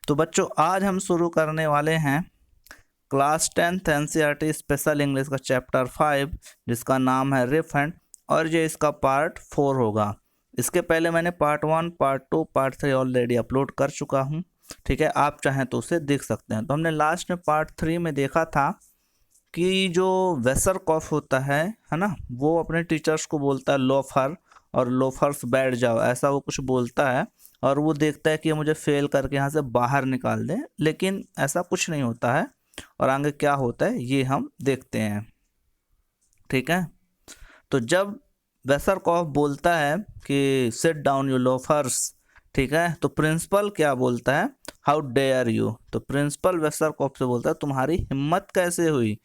तो बच्चों आज हम शुरू करने वाले हैं class 10th NCERT special English का चैप्टर 5 जिसका नाम है रिफंड और ये इसका पार्ट 4 होगा। इसके पहले मैंने part 1, part 2, part 3 already upload कर चुका हूँ। ठीक है, आप चाहें तो उसे देख सकते हैं। तो हमने लास्ट में पार्ट 3 में देखा था कि जो वेसर कॉफ होता है ना, वो अपने टीचर्स को बोलता है लोफर और लोफर्स बैठ जाओ, ऐसा वो कुछ बोलता है और वो देखता है कि मुझे फेल करके यहाँ से बाहर निकाल दें, लेकिन ऐसा कुछ नहीं होता है। और आगे क्या होता है ये हम देखते हैं। ठीक है, तो जब वेसर कॉफ बोलता है कि सिट डाउन यू लोफर्स, ठीक है, तो प्रिंसिपल क्या बोलता है, हाउ डेयर यू। तो प्रिंसिपल वेसर कॉफ से बोलता है तुम्हारी हिम्मत कैसे हुई।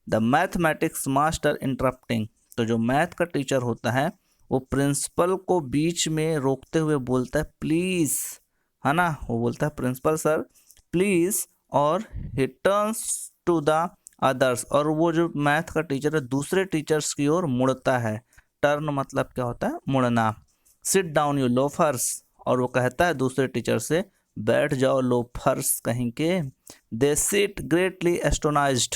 द मैथमेटिक्स मास्टर इंटरप्टिंग, तो जो मैथ का टीचर होता है वो प्रिंसिपल को बीच में रोकते हुए बोलता है प्लीज़, है ना, वो बोलता है प्रिंसिपल सर प्लीज़, और he turns to the others, और वो जो मैथ का टीचर है दूसरे टीचर्स की ओर मुड़ता है। टर्न मतलब क्या होता है, मुड़ना। सिट डाउन यू लोफर्स, और वो कहता है दूसरे टीचर से बैठ जाओ लोफर्स कहीं के। दे सिट ग्रेटली एस्टोनाइज्ड,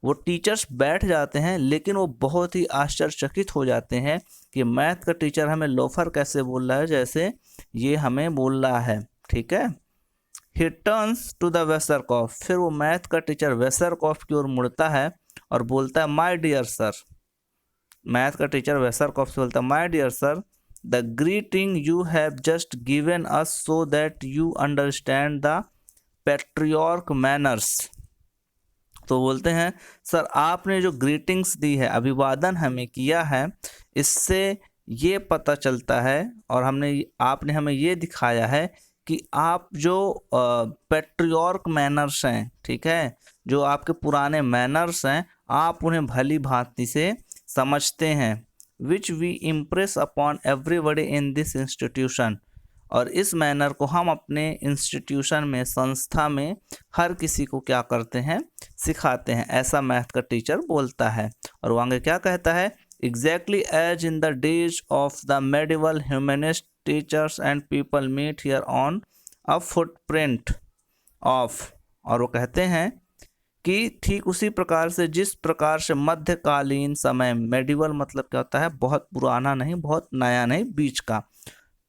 वो टीचर्स बैठ जाते हैं लेकिन वो बहुत ही आश्चर्यचकित हो जाते हैं कि मैथ का टीचर हमें लोफर कैसे बोल रहा है, जैसे ये हमें बोल रहा है। ठीक है, ही टर्न्स टू द वेसरकॉफ, फिर वो मैथ का टीचर वेसरकॉफ की ओर मुड़ता है और बोलता है माय डियर सर। मैथ का टीचर वेसरकॉफ से बोलता है my dear sir, the greeting you have just given us so that you understand the patriarch manners. तो बोलते हैं सर आपने जो ग्रीटिंग्स दी है, अभिवादन हमें किया है, इससे ये पता चलता है और आपने हमें ये दिखाया है कि आप जो पैट्रियार्क मैनर्स हैं, ठीक है, जो आपके पुराने मैनर्स हैं, आप उन्हें भली भांति से समझते हैं। Which we impress upon everybody in this institution, और इस मैनर को हम अपने इंस्टीट्यूशन में, संस्था में हर किसी को क्या करते हैं, सिखाते हैं, ऐसा मैथ का टीचर बोलता है। और वो आगे क्या कहता है, exactly as in the days of the medieval humanist teachers and people meet here on a footprint of, और वो कहते हैं कि ठीक उसी प्रकार से जिस प्रकार से मध्यकालीन समय, मेडिवल मतलब क्या होता है, बहुत पुराना नहीं, बहुत नया नहीं, बीच का।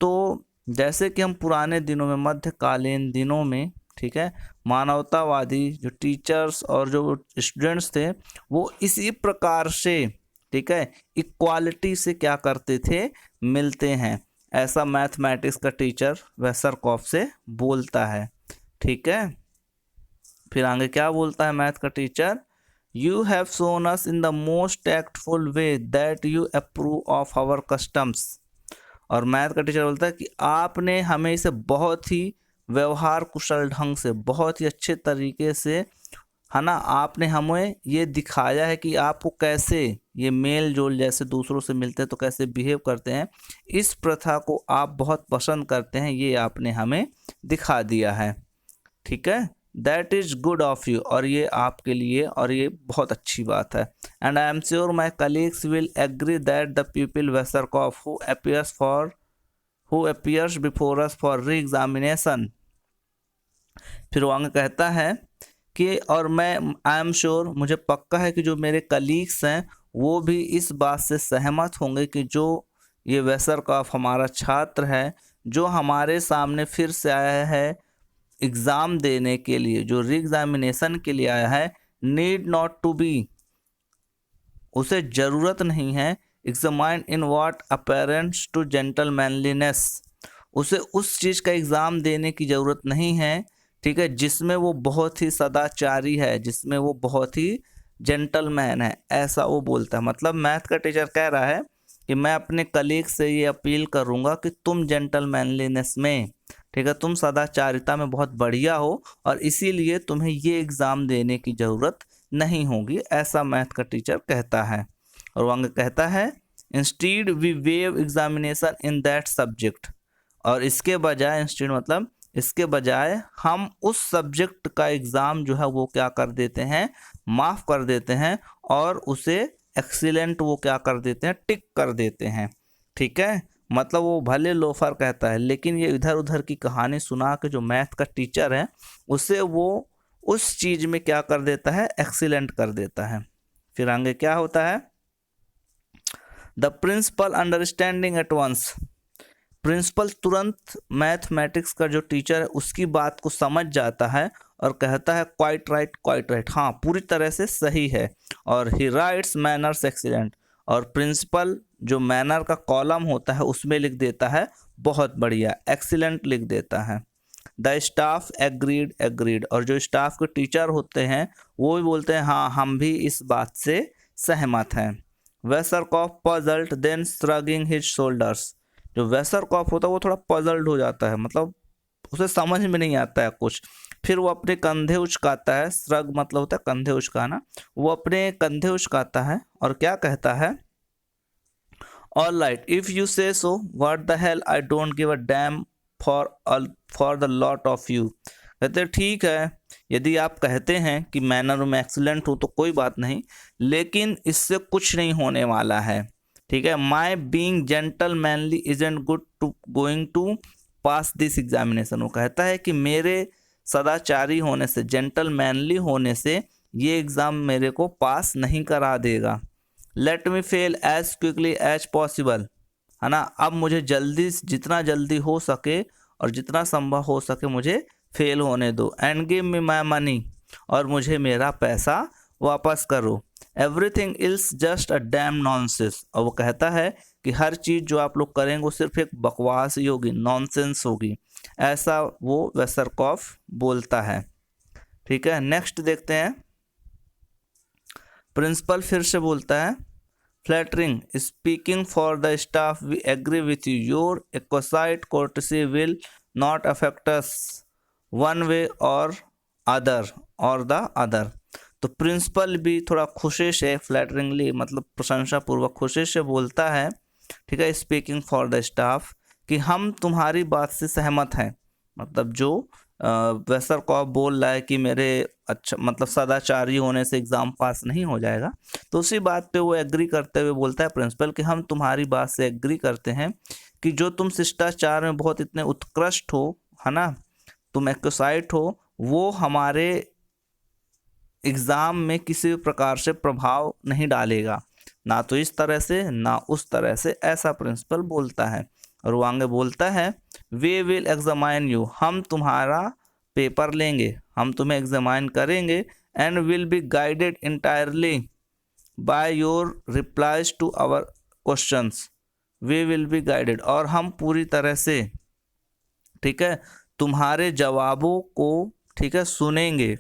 तो जैसे कि हम पुराने दिनों में, मध्यकालीन दिनों में, ठीक है, मानवतावादी जो टीचर्स और जो स्टूडेंट्स थे वो इसी प्रकार से, ठीक है, इक्वालिटी से क्या करते थे, मिलते हैं, ऐसा मैथमेटिक्स का टीचर वेसरकॉफ से बोलता है। ठीक है, फिर आगे क्या बोलता है मैथ का teacher, you have shown us in the most tactful way that you approve of our customs, और मैथ का टीचर बोलता है कि आपने हमें इसे बहुत ही व्यवहार कुशल ढंग से, बहुत ही अच्छे तरीके से, है ना, आपने हमें ये दिखाया है कि आपको कैसे ये मेल जोल जैसे दूसरों से मिलते हैं तो कैसे बिहेव करते हैं, इस प्रथा को आप बहुत पसंद करते हैं, ये आपने हमें दिखा दिया है। ठीक है, that is good of you, और ये आपके लिए, और ये बहुत अच्छी बात है। And I am sure my colleagues will agree that the people Wasserkopf who appears before us for re-examination, फिर वो आगे कहता है कि और मैं, आई एम श्योर, मुझे पक्का है कि जो मेरे कलीग्स हैं वो भी इस बात से सहमत होंगे कि जो ये वेसरकॉफ हमारा छात्र है, जो हमारे सामने फिर से आया है एग्ज़ाम देने के लिए, जो री एग्जामिनेशन के लिए आया है, नीड नॉट टू बी, उसे ज़रूरत नहीं है, एग्जामाइन इन व्हाट अपेरेंट्स टू जेंटलमैनलीनेस, उसे उस चीज़ का एग्ज़ाम देने की ज़रूरत नहीं है, ठीक है, जिसमें वो बहुत ही सदाचारी है, जिसमें वो बहुत ही जेंटलमैन है, ऐसा वो बोलता है। मतलब मैथ का टीचर कह रहा है कि मैं अपने कलीग से ये अपील करूँगा कि तुम जेंटलमैनलीनेस में, ठीक है, तुम सदाचारिता में बहुत बढ़िया हो और इसीलिए तुम्हें ये एग्ज़ाम देने की ज़रूरत नहीं होगी, ऐसा मैथ का टीचर कहता है। और वो आगे कहता है instead we waive examination in that subject, और इसके बजाय, इंस्टीड मतलब इसके बजाय, हम उस सब्जेक्ट का एग्ज़ाम जो है वो क्या कर देते हैं, माफ़ कर देते हैं, और उसे एक्सीलेंट वो क्या कर देते हैं, टिक कर देते हैं। ठीक है, मतलब वो भले लोफर कहता है, लेकिन ये इधर उधर की कहानी सुना के जो मैथ का टीचर है उसे वो उस चीज़ में क्या कर देता है, एक्सीलेंट कर देता है। फिर आगे क्या होता है, the principal understanding at once, principal तुरंत मैथमेटिक्स का जो टीचर है उसकी बात को समझ जाता है और कहता है क्वाइट राइट, हाँ पूरी तरह से सही है। और ही राइट्स मैनर्स एक्सीलेंट, और प्रिंसिपल जो मैनर का कॉलम होता है उसमें लिख देता है बहुत बढ़िया, एक्सीलेंट लिख देता है। द स्टाफ एग्रीड, और जो स्टाफ के टीचर होते हैं वो भी बोलते हैं हाँ हम भी इस बात से सहमत हैं। Wasserkopf puzzled then shrugging his shoulders, जो वेसरकॉफ होता है वो थोड़ा पजल्ड हो जाता है, मतलब उसे समझ में नहीं आता है कुछ, फिर वो अपने कंधे उचकाता है, श्रग मतलब होता है कंधे उचकाना, वो अपने कंधे उचकाता है और क्या कहता है, all right if you say so, what the hell I don't give a damn for the lot of you, कहते हैं ठीक है यदि आप कहते हैं कि मैनर में एक्सीलेंट हो तो कोई बात नहीं, लेकिन इससे कुछ नहीं होने वाला है, ठीक है। My being gentlemanly isn't good to going to pass this examination, वो कहता है कि मेरे सदाचारी होने से, जेंटल मैनली होने से ये एग्ज़ाम मेरे को पास नहीं करा देगा। Let me fail as quickly as possible, है ना, अब मुझे जल्दी, जितना जल्दी हो सके और जितना संभव हो सके मुझे फेल होने दो। And give me my money, और मुझे मेरा पैसा वापस करो। Everything ills just a dam nonsense, और वो कहता है कि हर चीज़ जो आप लोग करेंगे वो सिर्फ एक बकवास ही होगी, नॉनसेंस होगी, ऐसा वो वेसरकॉफ बोलता है। ठीक है, नेक्स्ट देखते हैं। प्रिंसिपल फिर से बोलता है, flattering speaking for the staff we agree with you, your exquisite courtesy will not affect us one way or the other. तो प्रिंसिपल भी थोड़ा खुशी से, फ्लैटरिंगली मतलब प्रशंसा पूर्वक खुशी से बोलता है, ठीक है, स्पीकिंग फॉर द स्टाफ, कि हम तुम्हारी बात से सहमत हैं, मतलब जो वेसरकॉफ बोल रहा है कि मेरे अच्छा मतलब सदाचारी होने से एग्ज़ाम पास नहीं हो जाएगा, तो उसी बात पे वो एग्री करते हुए बोलता है प्रिंसिपल कि हम तुम्हारी बात से एग्री करते हैं कि जो तुम शिष्टाचार में बहुत इतने उत्कृष्ट हो, है ना, तुम एक्साइट हो, वो हमारे एग्ज़ाम में किसी भी प्रकार से प्रभाव नहीं डालेगा, ना तो इस तरह से ना उस तरह से, ऐसा प्रिंसिपल बोलता है। और वो आगे बोलता है, वी विल एग्जामाइन यू, हम तुम्हारा पेपर लेंगे, हम तुम्हें एग्जामाइन करेंगे, and will be guided entirely by your replies to our questions, we will be guided, और हम पूरी तरह से, ठीक है, तुम्हारे जवाबों को, ठीक है, सुनेंगे,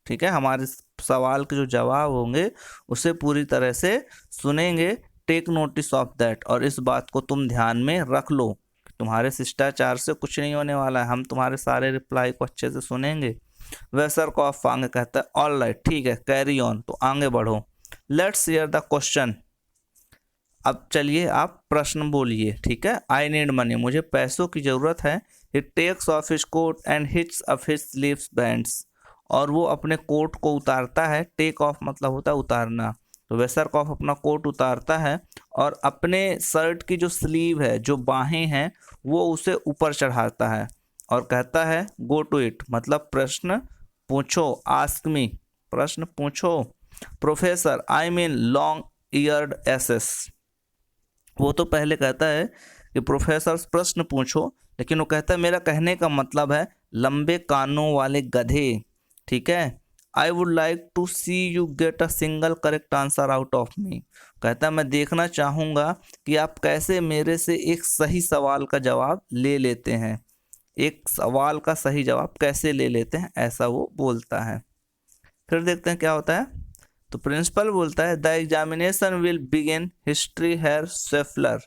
ठीक है, हमारे सवाल के जो जवाब होंगे उसे पूरी तरह से सुनेंगे। टेक नोटिस ऑफ दैट, और इस बात को तुम ध्यान में रख लो, तुम्हारे शिष्टाचार से कुछ नहीं होने वाला है, हम तुम्हारे सारे रिप्लाई को अच्छे से सुनेंगे। वेसरकॉफ आगे कहता है, ऑल राइट, ठीक है, कैरी ऑन, तो आगे बढ़ो। लेट्स हियर द क्वेश्चन, अब चलिए आप प्रश्न बोलिए, ठीक है। आई नीड मनी, मुझे पैसों की ज़रूरत है। It takes off his coat and hits up his sleeves bands, और वो अपने कोट को उतारता है, टेक ऑफ मतलब होता है उतारना, तो वेसरकॉफ अपना कोट उतारता है और अपने शर्ट की जो स्लीव है, जो बाहें हैं, वो उसे ऊपर चढ़ाता है और कहता है गो टू इट, मतलब प्रश्न पूछो, आस्क मी, प्रश्न पूछो। Professor I mean long eared asses, वो तो पहले कहता है कि प्रोफेसर प्रश्न पूछो, लेकिन वो कहता है मेरा कहने का मतलब है लंबे कानों वाले गधे, ठीक है। I would like to see you get a single correct answer out of me, कहता है मैं देखना चाहूँगा कि आप कैसे मेरे से एक सही सवाल का जवाब ले लेते हैं, एक सवाल का सही जवाब कैसे ले लेते हैं, ऐसा वो बोलता है। फिर देखते हैं क्या होता है। तो प्रिंसिपल बोलता है the examination will begin history हेयर सेफलर,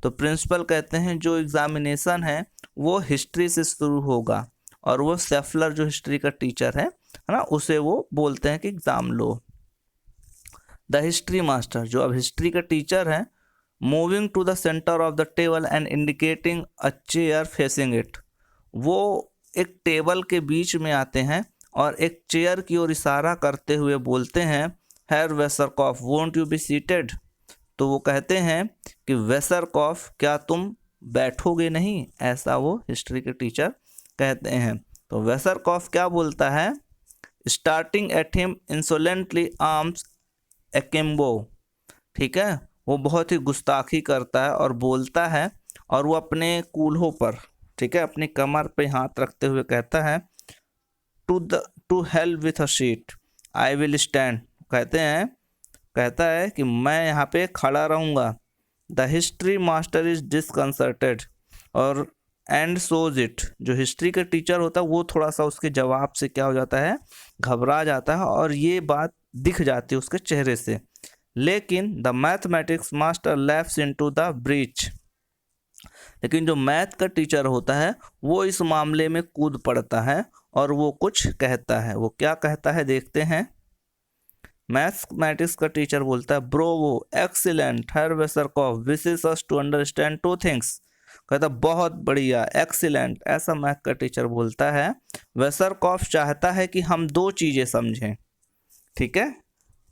तो प्रिंसिपल कहते हैं जो एग्जामिनेशन है वो हिस्ट्री से शुरू होगा, और वो सेफलर जो हिस्ट्री का टीचर है ना, उसे वो बोलते हैं कि एग्जाम लो। द हिस्ट्री मास्टर, जो अब हिस्ट्री का टीचर है, moving to the centre of the table and indicating a chair facing it, वो एक टेबल के बीच में आते हैं और एक चेयर की ओर इशारा करते हुए बोलते हैं Herr Wasserkopf won't you be seated, तो वो कहते हैं कि वेसरकॉफ क्या तुम बैठोगे नहीं, ऐसा वो हिस्ट्री के टीचर कहते हैं। तो वेसरकॉफ क्या बोलता है, स्टार्टिंग एट हिम इंसोलेंटली आर्म्स एक्म्बो, ठीक है, वो बहुत ही गुस्ताखी करता है और बोलता है, और वो अपने कूल्हों पर, ठीक है, अपनी कमर पे हाथ रखते हुए कहता है, to hell with a seat I will stand, कहता है कि मैं यहाँ पे खड़ा रहूँगा। The history master is disconcerted और एंड सोज इट, जो हिस्ट्री का टीचर होता है वो थोड़ा सा उसके जवाब से क्या हो जाता है, घबरा जाता है, और ये बात दिख जाती है उसके चेहरे से। लेकिन the mathematics master lapse into the breach, लेकिन जो मैथ का टीचर होता है वो इस मामले में कूद पड़ता है और वो कुछ कहता है। वो क्या कहता है देखते हैं। मैथमेटिक्स का टीचर बोलता है, bravo excellent Herr Wasserkopf wishes us to understand two things, कहता बहुत बढ़िया एक्सीलेंट, ऐसा मैथ का टीचर बोलता है। वेसरकॉफ चाहता है कि हम दो चीज़ें समझें, ठीक है,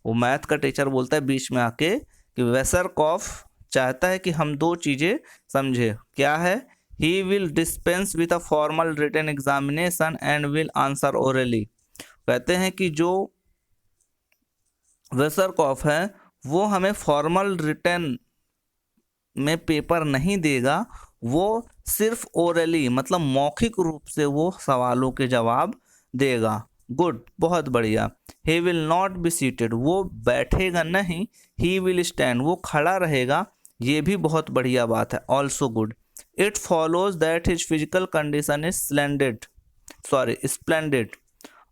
वो मैथ का टीचर बोलता है बीच में आके कि वेसरकॉफ चाहता है कि हम दो चीज़ें समझे। क्या है, he will dispense with a formal written examination and will answer orally, कहते हैं कि जो वेसरकॉफ है वो हमें फॉर्मल रिटन में पेपर नहीं देगा, वो सिर्फ ओरली मतलब मौखिक रूप से वो सवालों के जवाब देगा। गुड, बहुत बढ़िया। He will not be seated, वो बैठेगा नहीं। ही विल स्टैंड, वो खड़ा रहेगा, ये भी बहुत बढ़िया बात है, also good. It follows that his physical condition is splendid,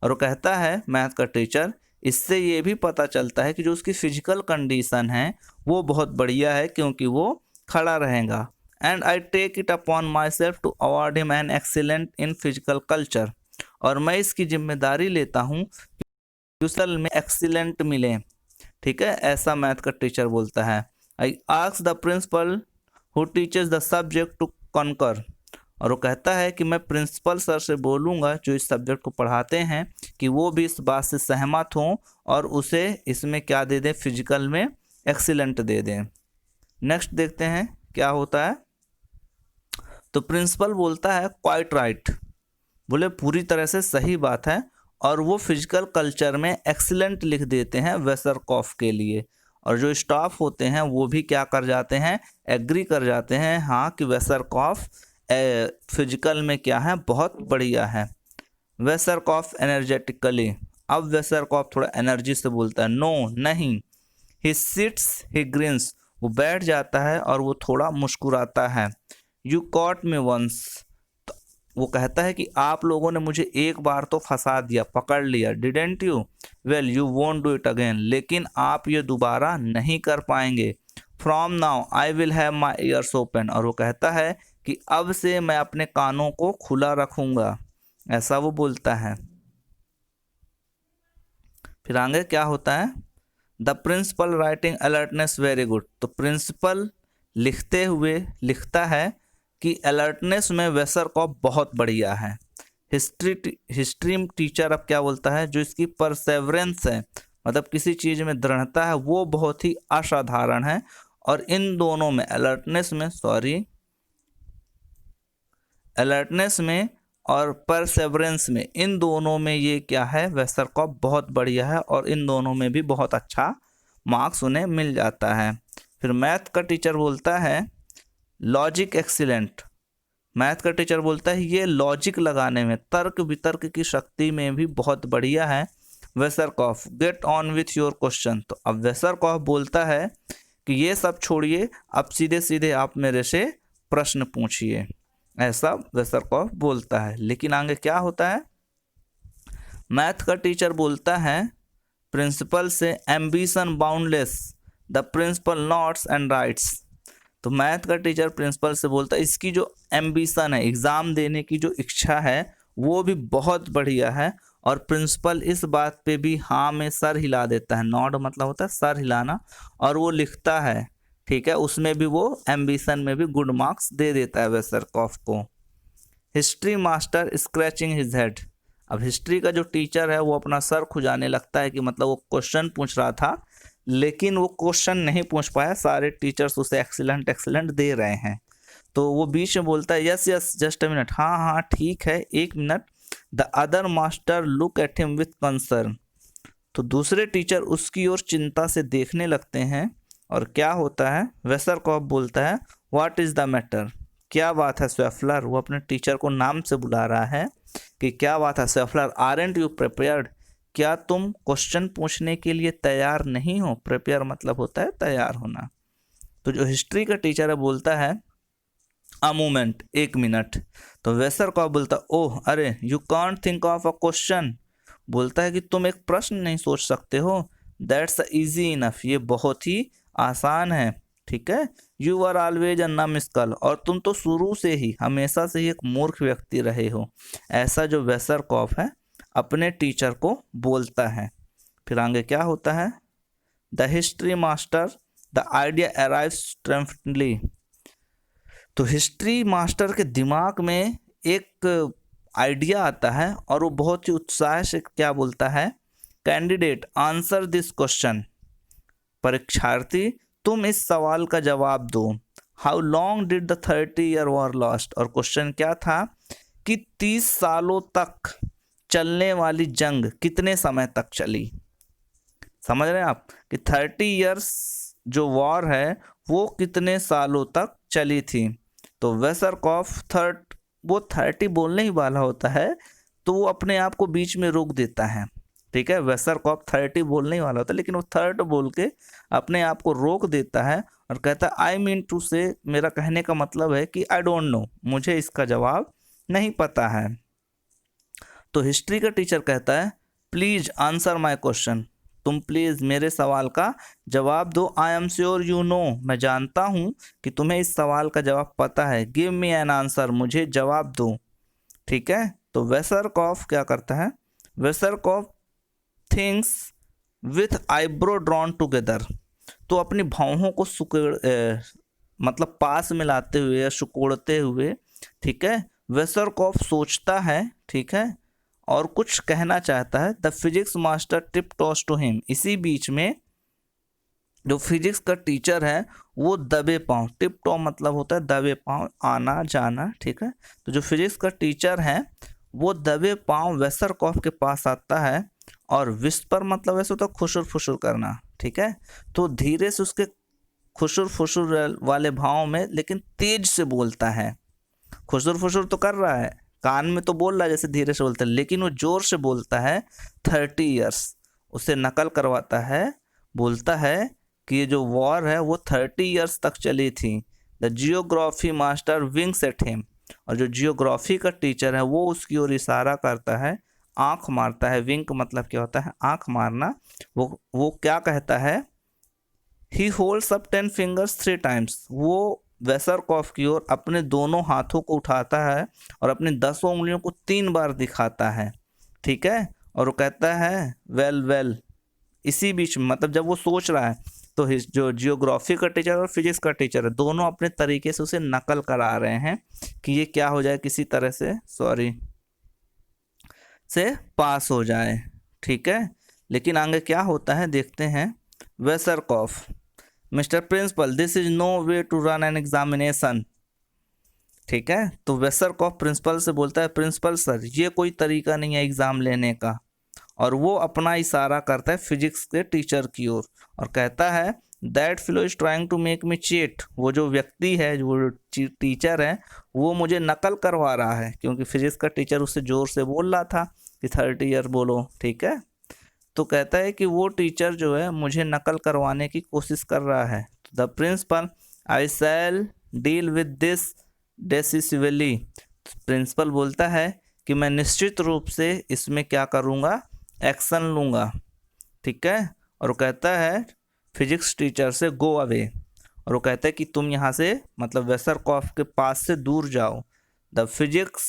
और वो कहता है मैथ का टीचर, इससे ये भी पता चलता है कि जो उसकी फिजिकल कंडीशन है वो बहुत बढ़िया है क्योंकि वो खड़ा रहेगा। And I take it upon myself to award him an excellent in physical culture, और मैं इसकी जिम्मेदारी लेता हूँ कि उसल में एक्सीलेंट मिले, ठीक है, ऐसा मैथ का टीचर बोलता है। I ask the principal who teaches the subject to concur, और वो कहता है कि मैं प्रिंसिपल सर से बोलूँगा जो इस सब्जेक्ट को पढ़ाते हैं कि वो भी इस बात से सहमत हों और उसे इसमें क्या दे दें, फिजिकल में एक्सीलेंट दे दें। नेक्स्ट देखते हैं क्या होता है। तो प्रिंसिपल बोलता है क्वाइट राइट, बोले पूरी तरह से सही बात है, और वो फिजिकल कल्चर में एक्सीलेंट लिख देते हैं वेसरकॉफ के लिए, और जो स्टाफ होते हैं वो भी क्या कर जाते हैं, एग्री कर जाते हैं, हाँ कि वेसरकॉफ फिजिकल में क्या है, बहुत बढ़िया है। वेसरकॉफ एनर्जेटिकली, अब वेसरकॉफ थोड़ा एनर्जी से बोलता है, नो नहीं। ही सिट्स ही ग्रिन्स, वो बैठ जाता है और वो थोड़ा मुस्कुराता है। यू कॉट मी वंस, वो कहता है कि आप लोगों ने मुझे एक बार तो फंसा दिया, पकड़ लिया, didn't you, well you won't do it again, लेकिन आप ये दोबारा नहीं कर पाएंगे। From now I will have my years open, और वो कहता है कि अब से मैं अपने कानों को खुला रखूंगा, ऐसा वो बोलता है। फिर आगे क्या होता है, the principal writing alertness very good, तो प्रिंसिपल लिखते हुए लिखता है कि अलर्टनेस में वेसरकॉफ बहुत बढ़िया है। हिस्ट्री टीचर अब क्या बोलता है, जो इसकी परसेवरेंस है, मतलब किसी चीज़ में दृढ़ता है, वो बहुत ही असाधारण है, और इन दोनों में अलर्टनेस में और परसेवरेंस में, इन दोनों में ये क्या है, वेसरकॉफ बहुत बढ़िया है, और इन दोनों में भी बहुत अच्छा मार्क्स उन्हें मिल जाता है। फिर मैथ का टीचर बोलता है लॉजिक एक्सीलेंट, मैथ का टीचर बोलता है ये लॉजिक लगाने में, तर्क वितर्क की शक्ति में भी बहुत बढ़िया है। Wasserkopf get on with your question, तो अब वेसरकॉफ बोलता है कि ये सब छोड़िए, अब सीधे सीधे आप मेरे से प्रश्न पूछिए, ऐसा वेसरकॉफ बोलता है। लेकिन आगे क्या होता है, मैथ का टीचर बोलता है प्रिंसिपल से, ambition boundless, the principal notes and writes, तो मैथ का टीचर प्रिंसिपल से बोलता है इसकी जो एम्बिशन है, एग्ज़ाम देने की जो इच्छा है, वो भी बहुत बढ़िया है, और प्रिंसिपल इस बात पे भी हाँ में सर हिला देता है, नॉड मतलब होता है सर हिलाना, और वो लिखता है, ठीक है, उसमें भी वो एम्बिशन में भी गुड मार्क्स दे देता है वेसरकॉफ को। History master scratching his head, अब हिस्ट्री का जो टीचर है वो अपना सर खुजाने लगता है कि मतलब वो क्वेश्चन पूछ रहा था लेकिन वो क्वेश्चन नहीं पूछ पाया, सारे टीचर्स उसे एक्सीलेंट एक्सीलेंट दे रहे हैं। तो वो बीच में बोलता है yes yes just a minute, हाँ हाँ ठीक है एक minute. The other master look at him with concern. तो दूसरे टीचर उसकी ओर चिंता से देखने लगते हैं। और क्या होता है, वेसरकॉफ बोलता है व्हाट इज द मैटर, क्या बात है स्वेफलर। वो अपने टीचर को नाम से बुला रहा है कि क्या बात है स्वेफलर, आरंट यू प्रिपेयर्ड, क्या तुम क्वेश्चन पूछने के लिए तैयार नहीं हो। प्रिपेयर मतलब होता है तैयार होना। तो जो हिस्ट्री का टीचर है बोलता है अ मोमेंट, एक मिनट। तो वेसरकॉफ बोलता ओह अरे you can't think of a question, बोलता है कि तुम एक प्रश्न नहीं सोच सकते हो। दैट्स इजी इनफ, ये बहुत ही आसान है, ठीक है। यू आर ऑलवेज अ नमस्कल, और तुम तो शुरू से ही हमेशा से ही एक मूर्ख व्यक्ति रहे हो। ऐसा जो वेसरकॉफ है अपने टीचर को बोलता है। फिर आगे क्या होता है, the history master the idea arrives triumphantly. तो हिस्ट्री मास्टर के दिमाग में एक आइडिया आता है और वो बहुत ही उत्साह से क्या बोलता है, कैंडिडेट आंसर दिस क्वेश्चन, परीक्षार्थी तुम इस सवाल का जवाब दो। How long did the 30 year war last, और क्वेश्चन क्या था कि 30 सालों तक चलने वाली जंग कितने समय तक चली। समझ रहे हैं आप कि 30 ईयर्स जो वॉर है वो कितने सालों तक चली थी। तो वेसरकॉफ वो 30 बोलने ही वाला होता है, तो वो अपने आप को बीच में रोक देता है, ठीक है। वेसरकॉफ 30 बोलने ही वाला होता है, लेकिन वो 30 बोल के अपने आप को रोक देता है और कहता है आई मीन टू से, मेरा कहने का मतलब है कि आई डोंट नो, मुझे इसका जवाब नहीं पता है। तो हिस्ट्री का टीचर कहता है प्लीज आंसर माई क्वेश्चन, तुम प्लीज मेरे सवाल का जवाब दो। आई एम श्योर यू नो, मैं जानता हूं कि तुम्हें इस सवाल का जवाब पता है। गिव मी एन आंसर, मुझे जवाब दो, ठीक है। तो वेसरकॉफ क्या करता है, Wasserkopf thinks with eyebrows drawn together. तो अपनी भौहों को मतलब पास मिलाते हुए या सुकोड़ते हुए, ठीक है, वेसरकॉफ सोचता है, ठीक है, और कुछ कहना चाहता है। The physics master tiptoes to him, इसी बीच में जो फिजिक्स का टीचर है वो दबे पाँव, टिप टॉ मतलब होता है दबे पाँव, आना जाना, ठीक है। तो जो फिजिक्स का टीचर है वो दबे पाँव वेसरकॉफ के पास आता है और विस्पर मतलब वैसे होता है खुशुर फुशुर करना, ठीक है। तो धीरे से उसके खुशुर फुशुर वाले भाव में लेकिन तेज से बोलता है। खुशुर फुशुर तो कर रहा है, कान में तो बोल रहा है जैसे धीरे से बोलता है, लेकिन वो जोर से बोलता है 30 ईयर्स, उसे नकल करवाता है। बोलता है कि ये जो वॉर है वो 30 ईयर्स तक चली थी। The geography master wings at him, और जो जियोग्राफी का टीचर है वो उसकी ओर इशारा करता है, आंख मारता है। विंक मतलब क्या होता है, आंख मारना। वो क्या कहता है, ही होल्ड्स अप 10 फिंगर्स 3 टाइम्स, वो वेसरकॉफ की ओर अपने दोनों हाथों को उठाता है और अपनी 10 उंगलियों को 3 बार दिखाता है, ठीक है। और वो कहता है वेल वेल। इसी बीच में मतलब जब वो सोच रहा है तो जो जियोग्राफी का टीचर और फिजिक्स का टीचर है दोनों अपने तरीके से उसे नकल करा रहे हैं कि ये क्या हो जाए, किसी तरह से से पास हो जाए, ठीक है। लेकिन आगे क्या होता है देखते हैं। Wasserkopf, mister principal this is no way to run an examination, ठीक है। तो वेसरकॉफ प्रिंसिपल से बोलता है प्रिंसिपल सर ये कोई तरीका नहीं है एग्जाम लेने का। और वो अपना इशारा करता है फिजिक्स के टीचर की ओर और कहता है that Philo is trying to make me cheat, वो जो व्यक्ति है जो टीचर है वो मुझे नकल करवा रहा है, क्योंकि फिजिक्स का टीचर उससे जोर से बोल रहा था कि 30 ईयर बोलो, ठीक है। तो कहता है कि वो टीचर जो है मुझे नकल करवाने की कोशिश कर रहा है। The principal I shall deal with this decisively, principal बोलता है कि मैं निश्चित रूप से इसमें क्या करूँगा, एक्शन लूँगा, ठीक है। और वो कहता है फिजिक्स टीचर से गो अवे, और वो कहता है कि तुम यहाँ से मतलब वेसरकॉफ के पास से दूर जाओ। The physics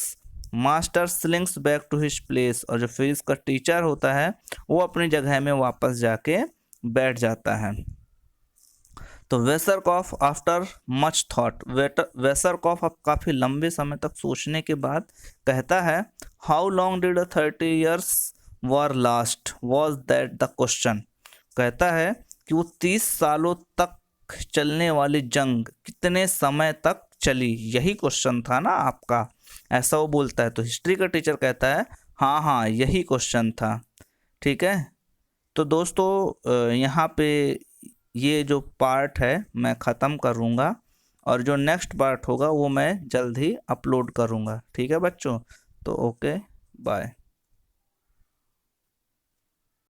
master slinks back to his place, और जो फिजिक्स का टीचर होता है वो अपनी जगह में वापस जाके बैठ जाता है। तो वेसरकॉफ आफ्टर मच थॉट, वेसरकॉफ अब काफ़ी लंबे समय तक सोचने के बाद कहता है how long did 30 years war last, was that the question. कहता है कि वो 30 सालों तक चलने वाली जंग कितने समय तक चली, यही क्वेश्चन था ना आपका, ऐसा वो बोलता है। तो हिस्ट्री का टीचर कहता है हाँ हाँ यही क्वेश्चन था। ठीक है, तो दोस्तों यहाँ पे ये जो पार्ट है मैं ख़त्म करूँगा, और जो नेक्स्ट पार्ट होगा वो मैं जल्द ही अपलोड करूँगा। ठीक है बच्चों, तो ओके बाय।